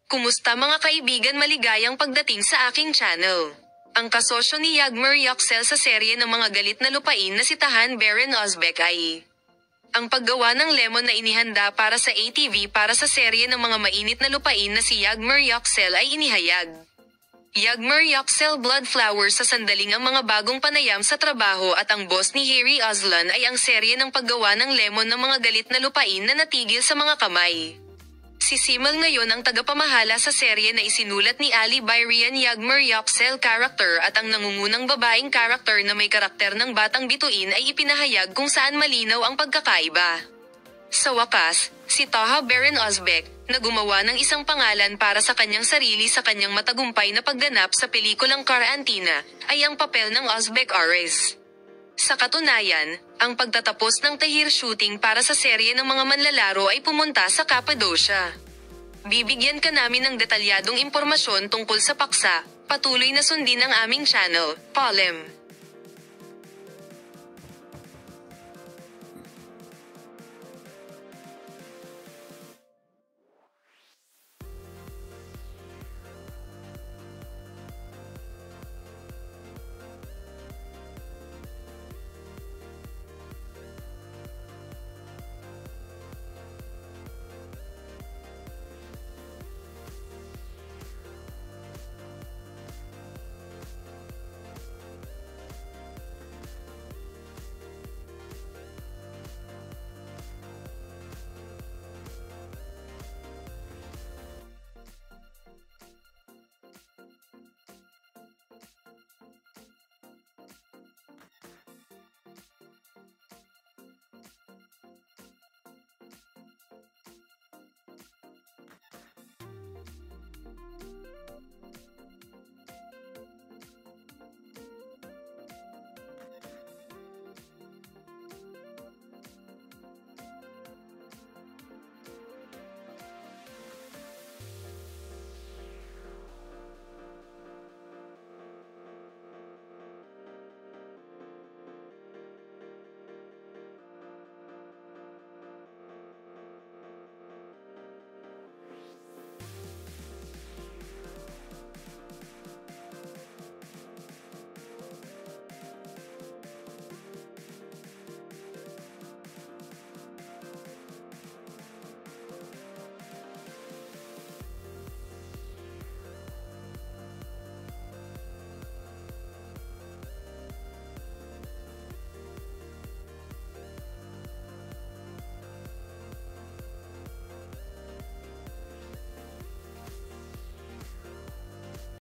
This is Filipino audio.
Kumusta mga kaibigan, maligayang pagdating sa aking channel. Ang kasosyo ni Yagmer Yoxel sa serye ng mga galit na lupain na si Tahan Beren Ozbek ay ang paggawa ng lemon na inihanda para sa ATV para sa serye ng mga mainit na lupain na si Yagmer Yoxel ay inihayag. Yagmer Yoxel Blood Flowers sa sandaling ang mga bagong panayam sa trabaho at ang boss ni Harry Ozlan ay ang serye ng paggawa ng lemon ng mga galit na lupain na natigil sa mga kamay. Si Simal ngayon ang tagapamahala sa serye na isinulat ni Ali Byrian Yagmer Yoxel character at ang nangungunang babaeng character na may karakter ng batang bituin ay ipinahayag kung saan malinaw ang pagkakaiba. Sa wakas, si Taha Beren Ozbek, na gumawa ng isang pangalan para sa kanyang sarili sa kanyang matagumpay na pagganap sa pelikulang Karantina, ay ang papel ng Ozbek Ares. Sa katunayan, ang pagtatapos ng tahir shooting para sa serye ng mga manlalaro ay pumunta sa Cappadocia. Bibigyan ka namin ng detalyadong impormasyon tungkol sa paksa, patuloy na sundin ang aming channel, Polem.